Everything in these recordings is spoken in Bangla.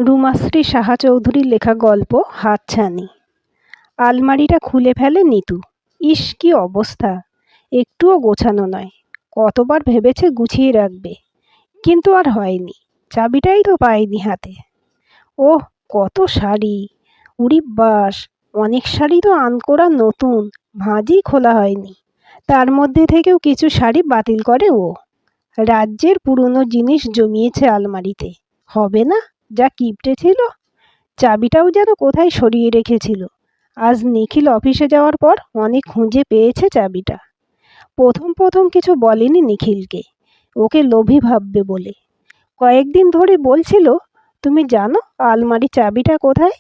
রুমাশ্রী সাহা চৌধুরীর লেখা গল্প হাতছানি। আলমারিটা খুলে ফেলে নিতু। ইস, কি অবস্থা! একটুও গোছানো নয়। কতবার ভেবেছে গুছিয়ে রাখবে, কিন্তু আর হয়নি। চাবিটাই তো পায়নি হাতে। ওহ, কত শাড়ি! উরি বাস! অনেক শাড়ি তো আনকোড়া নতুন, ভাঁজই খোলা হয়নি। তার মধ্যে থেকেও কিছু শাড়ি বাতিল করে ও। রাজ্যের পুরনো জিনিস জমিয়েছে আলমারিতে। হবে না, যা কিপটে ছিল। চাবিটাও যেন কোথায় সরিয়ে রেখেছিল। আজ নিখিল অফিসে যাওয়ার পর অনেক খুঁজে পেয়েছে চাবিটা। প্রথম প্রথম কিছু বলেনি নিখিলকে, ওকে লোভী ভাববে বলে। কয়েকদিন ধরে বলছিল, তুমি জানো আলমারি চাবিটা কোথায়?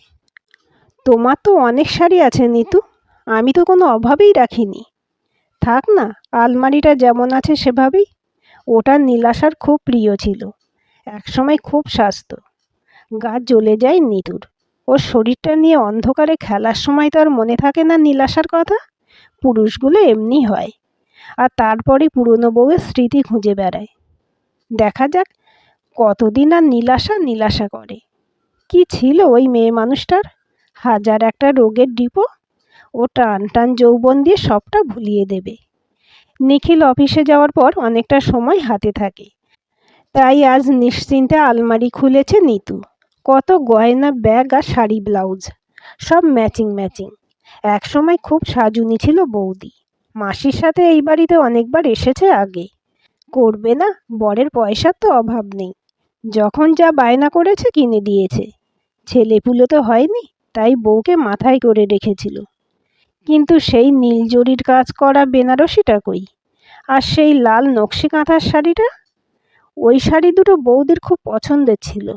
তোমার তো অনেক শাড়ি আছে নিতু, আমি তো কোনো অভাবেই রাখিনি। থাক না, আলমারিটা যেমন আছে সেভাবেই। ওটা নীলাশার খুব প্রিয় ছিল, একসময় খুব সাজতো। গা জ্বলে যায় নিতুর। ওর শরীরটা নিয়ে অন্ধকারে খেলার সময় তো আর মনে থাকে না নীলাশার কথা। পুরুষগুলো এমনি হয়। আর তারপরে পুরনো বউয়ের স্মৃতি খুঁজে বেড়ায়। দেখা যাক কতদিন আর নীলাশা নীলাশা করে। কি ছিল ওই মেয়ে মানুষটার! হাজার একটা রোগের ডিপো। ও টান টান যৌবন দিয়ে সবটা ভুলিয়ে দেবে। নিখিল অফিসে যাওয়ার পর অনেকটা সময় হাতে থাকে, তাই আজ নিশ্চিন্তে আলমারি খুলেছে নিতু। কত গয়না, ব্যাগ আর শাড়ি, ব্লাউজ, সব ম্যাচিং ম্যাচিং। একসময় খুব সাজুনি ছিল বৌদি। মাসির সাথে এই বাড়িতে অনেকবার এসেছে আগে। করবে না, বরের পয়সার তো অভাব নেই। যখন যা বায়না করেছে কিনে দিয়েছে। ছেলেপুলে তো হয়নি, তাই বউকে মাথায় করে রেখেছিল। কিন্তু সেই নীল জরির কাজ করা বেনারসিটা কই? আর সেই লাল নকশি কাঁথার শাড়িটা? ওই শাড়ি দুটো বৌদির খুব পছন্দের ছিল।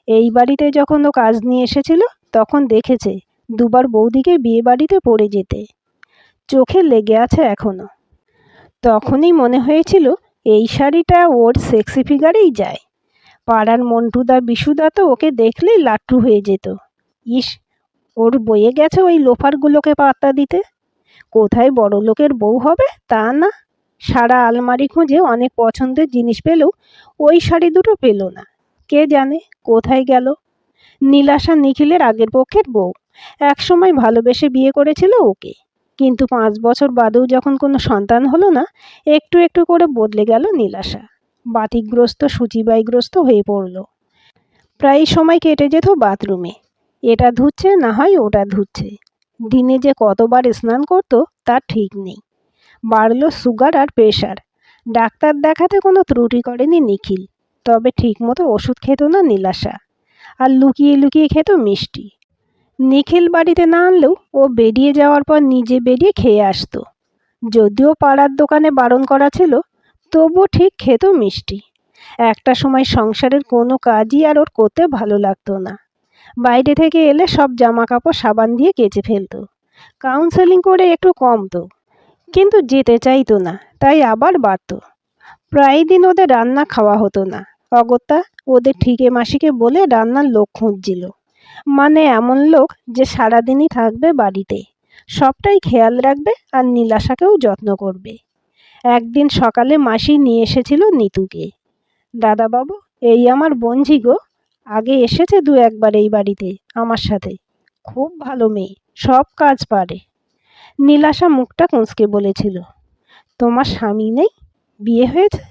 এই বাড়িতে যখন ও কাজ নিয়ে এসেছিল তখন দেখেছে দুবার বৌদিকে বিয়ে বাড়িতে পড়ে যেতে। চোখে লেগে আছে এখনো। তখনই মনে হয়েছিল এই শাড়িটা ওর সেক্সি ফিগারেই যায়। পাড়ার মন্টুদা বিশুদা তো ওকে দেখলেই লাট্টু হয়ে যেত। ইস, ওর বয়ে গেছে ওই লোফারগুলোকে পাত্তা দিতে। কোথায় বড় লোকের বউ হবে তা না, সারা আলমারি খুঁজে অনেক পছন্দের জিনিস পেলেও ওই শাড়ি দুটো পেল না। কে জানে কোথায় গেল। নীলাশা নিখিলের আগের পক্ষের বউ। একসময় ভালোবেসে বিয়ে করেছিল ওকে, কিন্তু 5 বছর বাদেও যখন কোনো সন্তান হলো না, একটু একটু করে বদলে গেল নীলাশা। বাতিকগ্রস্ত, শুচিবাইগ্রস্ত হয়ে পড়ল। প্রায় সময় কেটে যেত বাথরুমে। এটা ধুচ্ছে, না হয় ওটা ধুচ্ছে। দিনে যে কতবার স্নান করতো তার ঠিক নেই। বাড়ল সুগার আর প্রেশার। ডাক্তার দেখাতে কোনো ত্রুটি করেনি নিখিল, তবে ঠিকমতো ওষুধ খেত না নীলাশা। আর লুকিয়ে লুকিয়ে খেত মিষ্টি। নিখিল বাড়িতে না আনলেও ও বেরিয়ে যাওয়ার পর নিজে বেরিয়ে খেয়ে আসতো। যদিও পাড়ার দোকানে বারণ করা ছিল, তবুও ঠিক খেত মিষ্টি। একটা সময় সংসারের কোনো কাজই আর ওর করতে ভালো লাগতো না। বাইরে থেকে এলে সব জামা কাপড় সাবান দিয়ে কেচে ফেলতো। কাউন্সেলিং করে একটু কমতো, কিন্তু যেতে চাইতো না, তাই আবার বাড়তো। প্রায় দিন ওদের রান্না খাওয়া হতো না। অগত্যা ওদের ঠিকে মাসিকে বলে রান্নার লোক খুঁজছিল। মানে এমন লোক যে সারাদিনই থাকবে বাড়িতে, সবটাই খেয়াল রাখবে আর নীলাশাকেও যত্ন করবে। একদিন সকালে মাসি নিয়ে এসেছিল নিতুকে। দাদাবাবু, এই আমার বোনঝি গো। আগে এসেছে 2-1 বার এই বাড়িতে আমার সাথে। খুব ভালো মেয়ে, সব কাজ পারে। নীলাশা মুখটা কুঁচকে বলেছিল, তোমার স্বামী নেই? বিয়ে হয়েছে?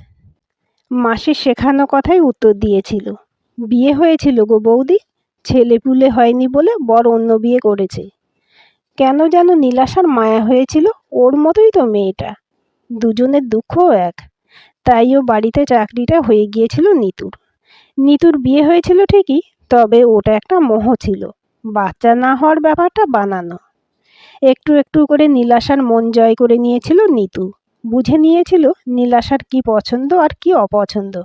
মাসির শেখানো কথাই উত্তর দিয়েছিল, বিয়ে হয়েছিল গো বৌদি, ছেলেপুলে হয়নি বলে বর অন্য বিয়ে করেছে। কেন যেন নীলাশার মায়া হয়েছিল, ওর মতোই তো মেয়েটা। দুজনের দুঃখও এক। তাই ও বাড়িতে চাকরিটা হয়ে গিয়েছিল নিতুর। নিতুর বিয়ে হয়েছিল ঠিকই, তবে ওটা একটা মোহ ছিল। বাচ্চা না হওয়ার ব্যাপারটা বানানো। একটু একটু করে নীলাশার মন জয় করে নিয়েছিল নিতু। বুঝে নিয়েছিল নীলাশার কি পছন্দ আর কি অপছন্দ।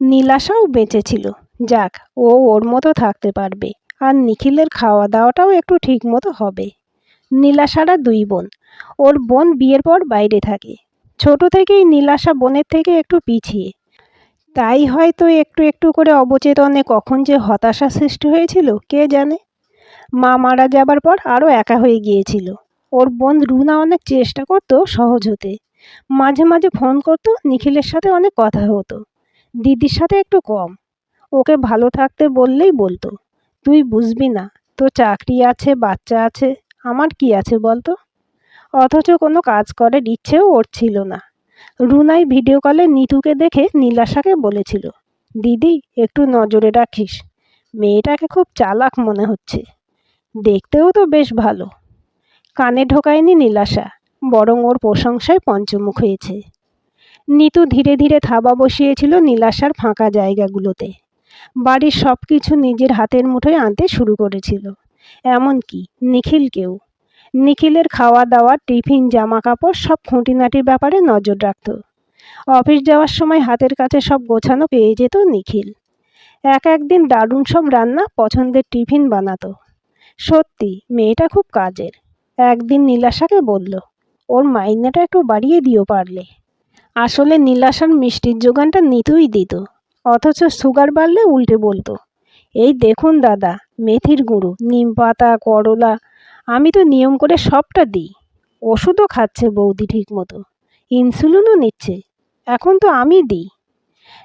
নীলাশাও বেঁচেছিল, যাক, ও ওর মতো থাকতে পারবে। আর নিখিলের খাওয়া দাওয়াটাও একটু ঠিক মতো হবে। নীলাশারা 2 বোন। ওর বোন বিয়ের পর বাইরে থাকে। ছোট থেকেই নীলাশা বোনের থেকে একটু পিছিয়ে। তাই হয়তো একটু একটু করে অবচেতনে কখন যে হতাশা সৃষ্টি হয়েছিল কে জানে। মা মারা যাবার পর আরও একা হয়ে গিয়েছিল। ওর বোন রুনা অনেক চেষ্টা করতো সহজ হতে। মাঝে মাঝে ফোন করতো, নিখিলের সাথে অনেক কথা হতো, দিদির সাথে একটু কম। ওকে ভালো থাকতে বললেই বলতো, তুই বুঝবি না, তো চাকরি আছে, বাচ্চা আছে, আমার কি আছে বলতো। অথচ কোনো কাজ করার ইচ্ছেও ওর ছিল না। রুনাই ভিডিও কলে নিতুকে দেখে নীলাশাকে বলেছিল, দিদি একটু নজরে রাখিস, মেয়েটাকে খুব চালাক মনে হচ্ছে, দেখতেও তো বেশ ভালো। কানে ঢোকায়নি নীলাশা, বরং ওর প্রশংসায় পঞ্চমুখ হয়েছে। নিতু ধীরে ধীরে থাবা বসিয়েছিল নীলাশার ফাঁকা জায়গাগুলোতে। বাড়ির সব কিছু নিজের হাতের মুঠোয় আনতে শুরু করেছিল, এমনকি নিখিলকেও। নিখিলের খাওয়া দাওয়া, টিফিন, জামা কাপড় সব খুঁটিনাটির ব্যাপারে নজর রাখত। অফিস যাওয়ার সময় হাতের কাছে সব গোছানো পেয়ে যেত নিখিল। একদিন দারুণ সব রান্না, পছন্দের টিফিন বানাতো। সত্যি মেয়েটা খুব কাজের। একদিন নীলাশাকে বলল, ওর মাইনেটা একটু বাড়িয়ে দিও পারলে। আসলে নীলাশার মিষ্টির যোগানটা নিতুই দিত, অথচ সুগার বাড়লে উল্টে বলতো, এই দেখুন দাদা, মেথির গুঁড়ো, নিম পাতা, করলা, আমি তো নিয়ম করে সবটা দিই। ওষুধও খাচ্ছে বৌদি ঠিক মতো, ইনসুলিনও নিচ্ছে, এখন তো আমি দিই।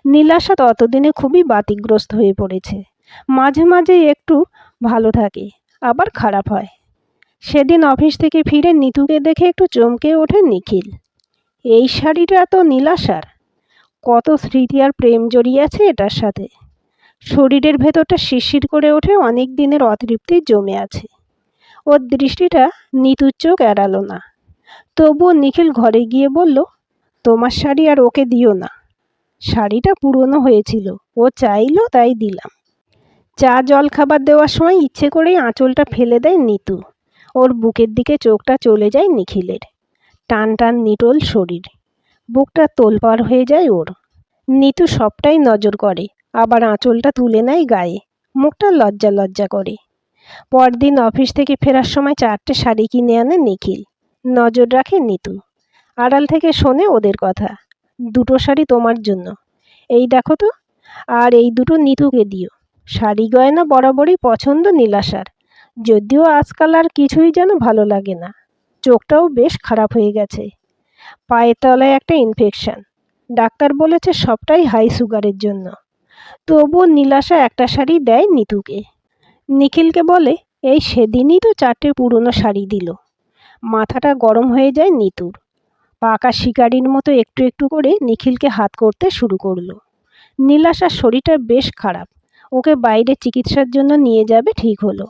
নীলাশা ততদিনে খুবই বাতিগ্রস্ত হয়ে পড়েছে। মাঝে মাঝে একটু ভালো থাকে, আবার খারাপ হয়। সেদিন অফিস থেকে ফিরে নিতুকে দেখে একটু চমকে ওঠে নিখিল। এই শাড়িটা তো নীলাশার, কত স্মৃতি আর প্রেম জড়িয়ে আছে এটার সাথে। শরীরের ভেতরটা শিরশির করে ওঠে, অনেক দিনের অতৃপ্তি জমে আছে। ওর দৃষ্টিটা নিতুর চোখ এড়ালো না। তবুও নিখিল ঘরে গিয়ে বলল, তোমার শাড়ি আর ওকে দিও না, শাড়িটা পুরনো হয়েছিল, ও চাইলো তাই দিলাম। চা জল খাবার দেওয়ার সময় ইচ্ছে করেই আঁচলটা ফেলে দেয় নিতু। ওর বুকের দিকে চোখটা চলে যায় নিখিলের। টান টান নিটোল শরীর, বুকটা তোলপাড় হয়ে যায় ওর। নিতু সবটাই নজর করে, আবার আঁচলটা তুলে নেয় গায়ে, মুখটা লজ্জা লজ্জা করে। পরদিন অফিস থেকে ফেরার সময় 4টে শাড়ি কিনে আনে নিখিল। নজর রাখে নিতু, আড়াল থেকে শোনে ওদের কথা। 2টো শাড়ি তোমার জন্য, এই দেখো তো, আর এই 2টো নিতুকে দিও। শাড়ি গয়না বরাবরই পছন্দ নীলাশার, যদিও আজকাল আর কিছুই যেন ভালো লাগে না। চোখটাও বেশ খারাপ হয়ে গেছে, পায়ের তলায় একটা ইনফেকশন, ডাক্তার বলেছে সবটাই হাই সুগারের জন্য। তবুও নীলাশা একটা শাড়ি দেয় নিতুকে। নিখিলকে বলে, এই সেদিনই তো 4টে পুরনো শাড়ি দিল। মাথাটা গরম হয়ে যায় নিতুর। পাকা শিকারির মতো একটু একটু করে নিখিলকে হাত করতে শুরু করলো। নীলাশার শরীরটা বেশ খারাপ, ওকে বাইরে চিকিৎসার জন্য নিয়ে যাবে ঠিক হলো।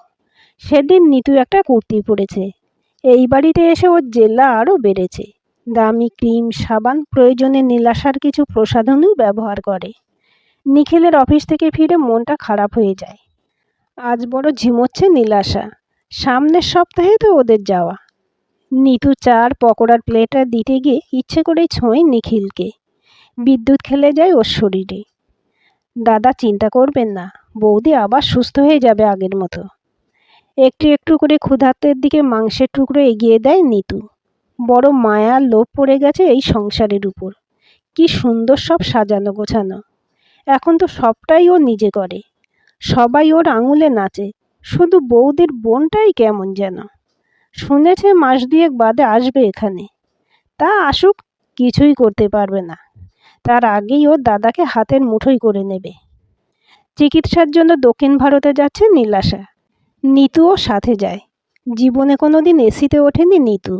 সেদিন নিতু একটা কুর্তি পরেছে। এই বাড়িতে এসে ওর জেল্লা আরও বেড়েছে। দামি ক্রিম, সাবান, প্রয়োজনে নীলাশার কিছু প্রসাধনীও ব্যবহার করে। নিখিলের অফিস থেকে ফিরে মনটা খারাপ হয়ে যায়। আজ বড় ঝিমোচ্ছে নীলাশা, সামনের সপ্তাহে তো ওদের যাওয়া। নিতু চার পকোড়ার প্লেটটা দিতে গিয়ে ইচ্ছে করেই ছোঁয় নিখিলকে। বিদ্যুৎ খেলে যায় ওর শরীরে। দাদা চিন্তা করবেন না, বৌদি আবার সুস্থ হয়ে যাবে আগের মতো। একটু একটু করে ক্ষুধার্তের দিকে মাংসের টুকরো এগিয়ে দেয় নিতু। বড় মায়ার লোভ পড়ে গেছে এই সংসারের উপর। কি সুন্দর সব সাজানো গোছানো, এখন তো সবটাই ও নিজে করে। সবাই ওর আঙুলে নাচে, শুধু বৌদির বোনটাই কেমন যেন। শুনেছে মাস 2 বাদে আসবে এখানে, তা আসুক, কিছুই করতে পারবে না। তার আগেই ওর দাদাকে হাতের মুঠোয় করে নেবে। চিকিৎসার জন্য দক্ষিণ ভারতে যাচ্ছে নীলাশা, নিতুও সাথে যায়। জীবনে কোনোদিন এসিতে ওঠেনি নিতু।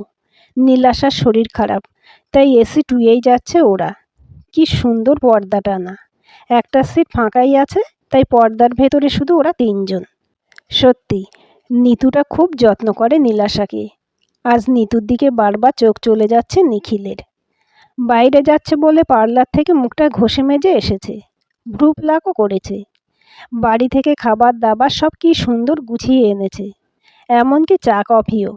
নীলাশার শরীর খারাপ, তাই এসি টুয়েই যাচ্ছে ওরা। কি সুন্দর পর্দা টানা, একটা সিট ফাঁকাই আছে, তাই পর্দার ভেতরে শুধু ওরা 3 জন। সত্যি নিতুটা খুব যত্ন করে নীলাশাকে। আজ নিতুর দিকে বারবার চোখ চলে যাচ্ছে নিখিলের। বাইরে যাচ্ছে বলে পার্লার থেকে মুখটা ঘষে মেজে এসেছে, ভ্রু প্লাকও করেছে। বাড়ি থেকে খাবার দাবার সব কি সুন্দর গুছিয়ে এনেছে, এমনকি চা কফিও।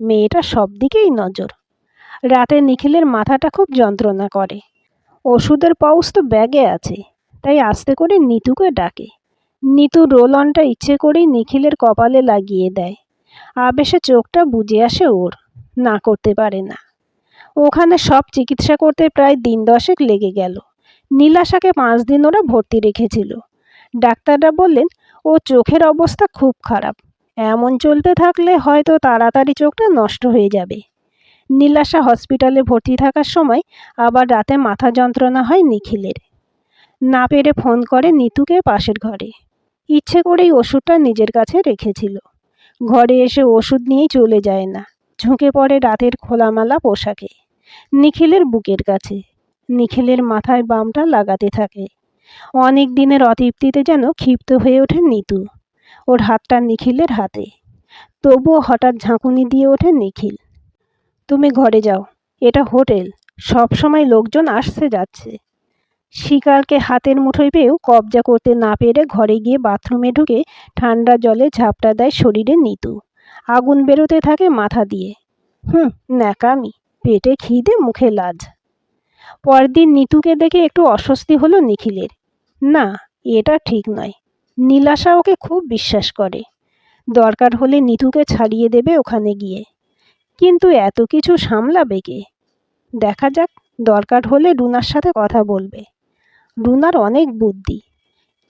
মেয়েটা সব দিকেই নজর। রাতে নিখিলের মাথাটা খুব যন্ত্রণা করে। ওষুধের পাউচ তো ব্যাগে আছে, তাই আস্তে করে নিতুকে ডাকে। নিতু রোল অনটা ইচ্ছে করেই নিখিলের কপালে লাগিয়ে দেয়। আবেশে চোখটা বুজে আসে ওর, না করতে পারে না। ওখানে সব চিকিৎসা করতে প্রায় দিন 10 লেগে গেল। নীলাশাকে 5 দিন ওরা ভর্তি রেখেছিল। ডাক্তাররা বললেন ও চোখের অবস্থা খুব খারাপ, এমন চলতে থাকলে হয়তো তাড়াতাড়ি চোখটা নষ্ট হয়ে যাবে। নীলাশা হসপিটালে ভর্তি থাকার সময় আবার রাতে মাথা যন্ত্রণা হয় নিখিলের। না পেরে ফোন করে নিতুকে পাশের ঘরে। ইচ্ছে করেই ওষুধটা নিজের কাছে রেখেছিল। ঘরে এসে ওষুধ নিয়েই চলে যায় না, ঝুঁকে পড়ে রাতের খোলামেলা পোশাকে, নিখিলের বুকের কাছে। নিখিলের মাথায় বামটা লাগাতে থাকে। অনেক দিনের অতৃপ্তিতে যেন ক্ষিপ্ত হয়ে ওঠে নিতু। ওর হাতটা নিখিলের হাতে। তবুও হঠাৎ ঝাঁকুনি দিয়ে ওঠে নিখিল। তুমি ঘরে যাও, এটা হোটেল, সব সময় লোকজন আসছে যাচ্ছে। শিকারকে হাতের মুঠোয় পেয়েও কবজা করতে না পেরে ঘরে গিয়ে বাথরুমে ঢুকে ঠান্ডা জলে ঝাপটা দেয় শরীরে নিতু। আগুন বেরোতে থাকে মাথা দিয়ে। ন্যাকামি, পেটে খিদে মুখে লাজ। পরদিন নিতুকে দেখে একটু অস্বস্তি হলো নিখিলের। না, এটা ঠিক নয়। নীলাশা ওকে খুব বিশ্বাস করে, দরকার হলে নিতুকে ছাড়িয়ে দেবে ওখানে গিয়ে। কিন্তু এত কিছু সামলাবে কে? দেখা যাক, দরকার হলে রুনার সাথে কথা বলবে। রুনার অনেক বুদ্ধি।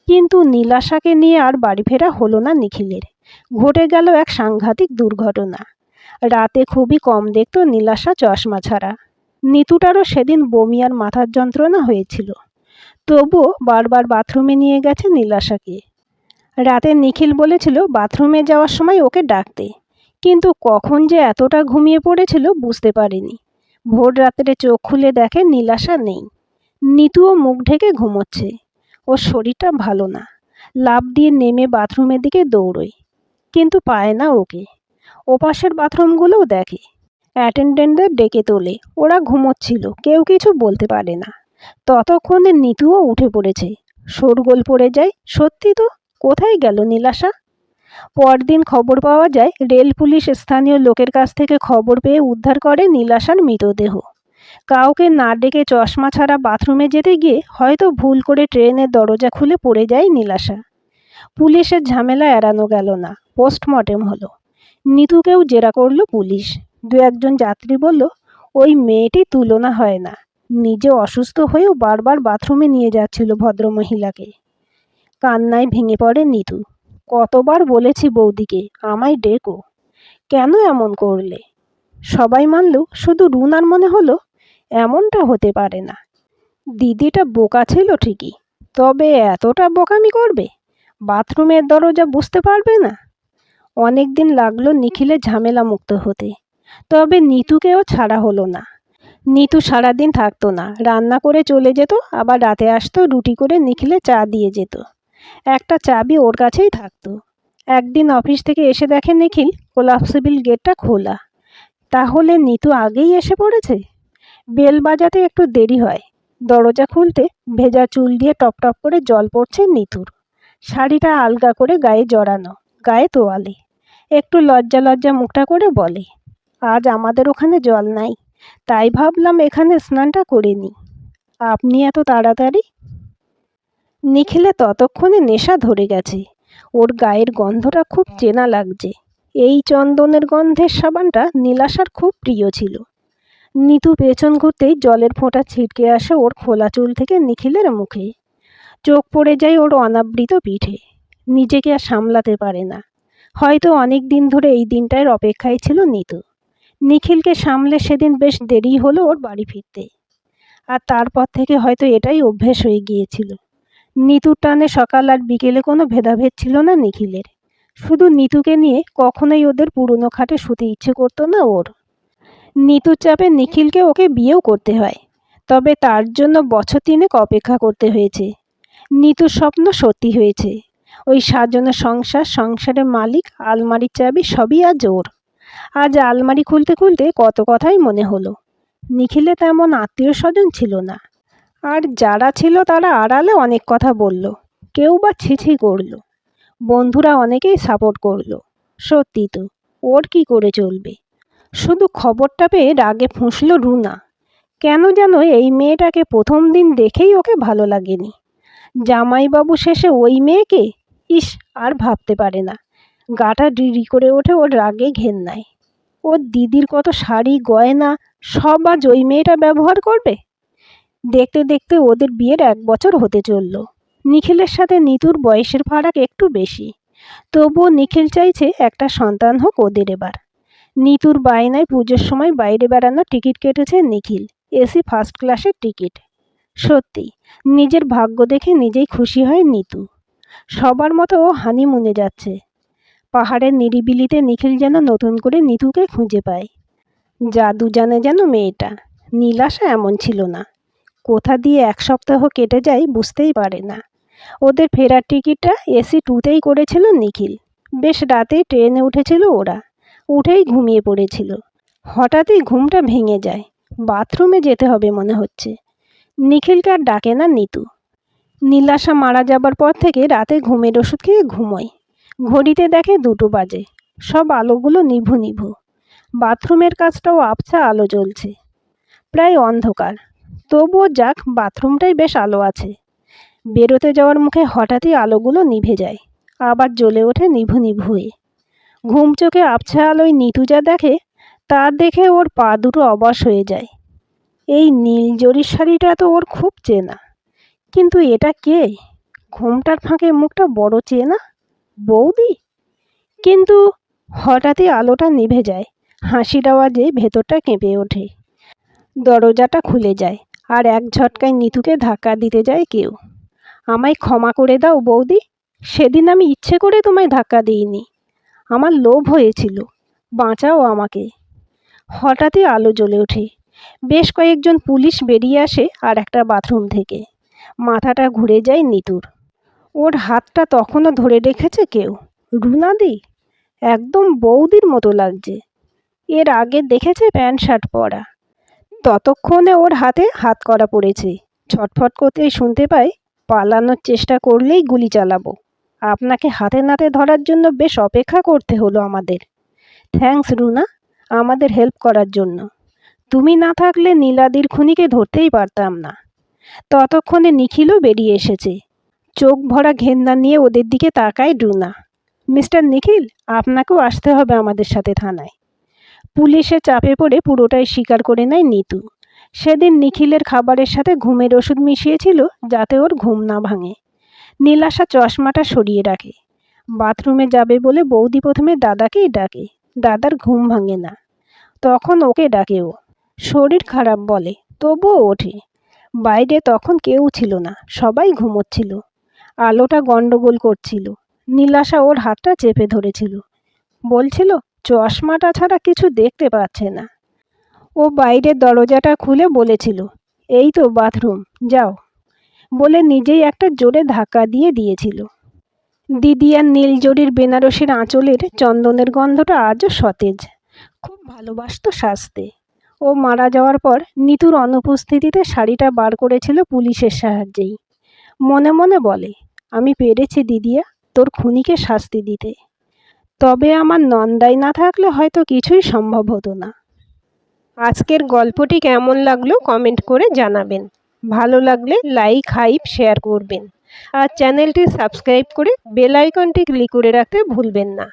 কিন্তু নীলাশাকে নিয়ে আর বাড়ি ফেরা হলো না নিখিলের। ঘটে গেল এক সাংঘাতিক দুর্ঘটনা। রাতে খুবই কম দেখত নীলাশা চশমা ছাড়া। নিতুটারও সেদিন বমি আর মাথার যন্ত্রণা হয়েছিল। তবুও বারবার বাথরুমে নিয়ে গেছে নীলাশাকে। রাতে নিখিল বলেছিল বাথরুমে যাওয়ার সময় ওকে ডাকতে, কিন্তু কখন যে এতটা ঘুমিয়ে পড়েছিল বুঝতে পারেনি। ভোর রাত্রে চোখ খুলে দেখে নীলাশা নেই। নিতুও মুখ ঢেকে ঘুমোচ্ছে। ওর শরীরটা ভালো না। লাফ দিয়ে নেমে বাথরুমের দিকে দৌড়োয়, কিন্তু পায় না ওকে। ওপাশের বাথরুমগুলোও দেখে, অ্যাটেন্ডেন্টদের ডেকে তোলে, ওরা ঘুমোচ্ছিল, কেউ কিছু বলতে পারে না। ততক্ষণে নিতুও উঠে পড়েছে। শোরগোল পড়ে যায়। সত্যি তো, কোথায় গেল নীলাশা? পরদিন খবর পাওয়া যায়, রেল পুলিশ স্থানীয় লোকের কাছ থেকে খবর পেয়ে উদ্ধার করে নীলাশার মৃতদেহ। কাউকে না ডেকে চশমা ছাড়া বাথরুমে যেতে গিয়ে হয়তো ভুল করে ট্রেনের দরজা খুলে পড়ে যায় নীলাশা। পুলিশের ঝামেলা এড়ানো গেল না। পোস্টমর্টেম হলো। নিতুকেও জেরা করলো পুলিশ। দু একজন যাত্রী বলল, ওই মেয়েটি তুলনা হয় না। নিজে অসুস্থ হয়েও বারবার বাথরুমে নিয়ে যাচ্ছিল ভদ্রমহিলাকে। কান্নায় ভেঙে পড়ে নিতু। কতবার বলেছি বৌদিকে আমায় ডেকো, কেন এমন করলে? সবাই মানলেও শুধু রুনার মনে হলো এমনটা হতে পারে না। দিদিটা বোকা ছিল ঠিকই, তবে এতটা বোকামি করবে? বাথরুমের দরজা বুঝতে পারবে না? অনেক দিন লাগলো নিখিলের ঝামেলা মুক্ত হতে। তবে নিতুকেও ছাড়া হলো না। নিতু সারাদিন থাকতো না, রান্না করে চলে যেত, আবার রাতে আসতো, রুটি করে নিখিলে চা দিয়ে যেত। একটা চাবি ওর কাছেই থাকতো। একদিন অফিস থেকে এসে দেখে নিখিল কোলাপসিবল গেটটা খোলা। তাহলে নিতু আগেই এসে পড়েছে। বেল বাজাতে একটু দেরি হয়। দরজা খুলতে ভেজা চুল দিয়ে টপ টপ করে জল পড়ছে নিতুর। শাড়িটা আলগা করে গায়ে জড়ানো, গায়ে তোয়ালে। একটু লজ্জা লজ্জা মুখটা করে বলে, আজ আমাদের ওখানে জল নাই, তাই ভাবলাম এখানে স্নানটা করে নিই। আপনি এত তাড়াতাড়ি? নিখিলে ততক্ষণে নেশা ধরে গেছে। ওর গায়ের গন্ধটা খুব চেনা লাগছে। এই চন্দনের গন্ধের সাবানটা নীলাশার খুব প্রিয় ছিল। নিতু পেছন ঘুরতেই জলের ফোঁটা ছিটকে আসে ওর খোলা চুল থেকে নিখিলের মুখে। চোখ পড়ে যায় ওর অনাবৃত পিঠে। নিজেকে আর সামলাতে পারে না। হয়তো অনেক দিন ধরে এই দিনটার অপেক্ষায় ছিল নিতু। নিখিলকে সামলে সেদিন বেশ দেরি হলো ওর বাড়ি ফিরতে। আর তারপর থেকে হয়তো এটাই অভ্যেস হয়ে গিয়েছিল। নিতুর টানে সকাল আর বিকেলে কোনো ভেদাভেদ ছিল না নিখিলের। শুধু নিতুকে নিয়ে কখনোই ওদের পুরনো খাটে শুতে ইচ্ছে করতো না ওর। নিতুর চাপে নিখিলকে ওকে বিয়েও করতে হয়, তবে তার জন্য বছর 3 অপেক্ষা করতে হয়েছে। নিতুর স্বপ্ন সত্যি হয়েছে। ওই সাজানো সংসার, সংসারের মালিক, আলমারির চাবি সবই আজ ওর। আজ আলমারি খুলতে খুলতে কত কথাই মনে হলো। নিখিলে তেমন আত্মীয় স্বজন ছিল না, আর যারা ছিল তারা আড়ালে অনেক কথা বলল, কেউ বা ছিছি করলো। বন্ধুরা অনেকেই সাপোর্ট করলো। সত্যি তো, ওর কি করে চলবে? শুধু খবরটা পেয়ে রাগে ফুঁসল রুনা। কেন যেন এই মেয়েটাকে প্রথম দিন দেখেই ওকে ভালো লাগেনি। জামাইবাবু শেষে ওই মেয়েকে, ইস, আর ভাবতে পারে না। গাটা ডিড়ি করে ওঠে ওর রাগে ঘেন্নায়। ওর দিদির কত শাড়ি গয়না সব আজ ওই মেয়েটা ব্যবহার করবে। দেখতে দেখতে ওদের বিয়ের 1 বছর হতে চলল। নিখিলের সাথে নিতুর বয়সের ফারাক একটু বেশি। তবুও নিখিল চাইছে একটা সন্তান হোক ওদের এবার। নিতুর বায়নায় পুজোর সময় বাইরে বেড়ানোর টিকিট কেটেছে নিখিল। এসি ফার্স্ট ক্লাসের টিকিট। সত্যি নিজের ভাগ্য দেখে নিজেই খুশি হয় নিতু। সবার মতো ও হানিমুনে যাচ্ছে। পাহাড়ের নিরিবিলিতে নিখিল যেন নতুন করে নিতুকে খুঁজে পায়। জাদু জানে যেন মেয়েটা। নীলাশা এমন ছিল না। কোথা দিয়ে 1 সপ্তাহ কেটে যায় বুঝতেই পারে না। ওদের ফেরার টিকিটটা এসি 2তেই করেছিল নিখিল। বেশ রাতেই ট্রেনে উঠেছিল ওরা। উঠেই ঘুমিয়ে পড়েছিল। হঠাৎই ঘুমটা ভেঙে যায়। বাথরুমে যেতে হবে মনে হচ্ছে। নিখিলকে আর ডাকে না নিতু। নীলাশা মারা যাবার পর থেকে রাতে ঘুমের ওষুধ খেয়ে ঘুমোয়। ঘড়িতে দেখে 2টো বাজে। সব আলোগুলো নিভু নিভু। বাথরুমের কাছটাও আবছা আলো জ্বলছে। প্রায় অন্ধকার। তবুও যাক, বাথরুমটাই বেশ আলো আছে। বেরোতে যাওয়ার মুখে হঠাৎই আলোগুলো নিভে যায়, আবার জ্বলে ওঠে নিভু নিভু হয়ে। ঘুম চোখে আবছা আলোয় নিতু যা দেখে তা দেখে ওর পা দুটো অবশ হয়ে যায়। এই নীল জরির শাড়িটা তো ওর খুব চেনা, কিন্তু এটা কে? ঘোমটার ফাঁকে মুখটা বড় চেনা। বৌদি? কিন্তু হঠাৎই আলোটা নিভে যায়। হাসির আওয়াজে ভেতরটা কেঁপে ওঠে। দরজাটা খুলে যায়, আর এক ঝটকায় নিতুকে ধাক্কা দিতে যায় কেউ। আমায় ক্ষমা করে দাও বৌদি। সেদিন আমি ইচ্ছে করে তোমায় ধাক্কা দিইনি। আমার লোভ হয়েছিল। বাঁচাও আমাকে। হঠাৎই আলো জ্বলে ওঠে। বেশ কয়েকজন পুলিশ বেরিয়ে আসে আর একটা বাথরুম থেকে। মাথাটা ঘুরে যায় নিতুর। ওর হাতটা তখনও ধরে রেখেছে কেউ। রুনাদি? একদম বৌদির মতো লাগছে। এর আগে দেখেছে প্যান্ট শার্ট পরা। ততক্ষণে ওর হাতে হাতকড়া পড়েছে। ছটফট করতেই শুনতে পায়, পালানোর চেষ্টা করলেই গুলি চালাবো। আপনাকে হাতে নাতে ধরার জন্য বেশ অপেক্ষা করতে হলো আমাদের। থ্যাঙ্কস রুনা, আমাদের হেল্প করার জন্য। তুমি না থাকলে নীলাদির খুনিকে ধরতেই পারতাম না। ততক্ষণে নিখিলও বেরিয়ে এসেছে। চোখ ভরা ঘেন্না নিয়ে ওদের দিকে তাকায় রুনা। মিস্টার নিখিল, আপনাকেও আসতে হবে আমাদের সাথে থানায়। পুলিশে চাপে পড়ে পুরোটাই স্বীকার করে নেয় নিতু। সেদিন নিখিলের খাবারের সাথে ঘুমের ওষুধ মিশিয়েছিল যাতে ওর ঘুম না ভাঙে। নীলাশা চশমাটা সরিয়ে রাখে। বাথরুমে যাবে বলে বৌদি প্রথমে দাদাকেই ডাকে। দাদার ঘুম ভাঙে না। তখন ওকে ডাকে ও। শরীর খারাপ বলে, তবুও ওঠে। বাইরে তখন কেউ ছিল না, সবাই ঘুমোচ্ছিল। আলোটা গন্ডগোল করছিল। নীলাশা ওর হাতটা চেপে ধরেছিল। বলছিল চশমাটা ছাড়া কিছু দেখতে পাচ্ছে না। ও বাইরের দরজাটা খুলে বলেছিল, এই তো বাথরুম, যাও বলে নিজেই একটা জোরে ধাক্কা দিয়েছিল। দিদি আর নীলজরির বেনারসির আঁচলের চন্দনের গন্ধটা আজও সতেজ। খুব ভালোবাসত সাজতে। ও মারা যাওয়ার পর নিতুর অনুপস্থিতিতে শাড়িটা বার করেছিল পুলিশের সাহায্যেই। মনে মনে বলে, আমি পেরেছি দিদিয়া তোর খুনিকে শাস্তি দিতে। তবে আমার নন্দাই না থাকলে হয়তো কিছুই সম্ভব হতো না। আজকের গল্পটি কেমন লাগলো কমেন্ট করে জানাবেন। ভালো লাগলে লাইক, হাইপ, শেয়ার করবেন। আর চ্যানেলটি সাবস্ক্রাইব করে বেল আইকনটি ক্লিক করে রাখতে ভুলবেন না।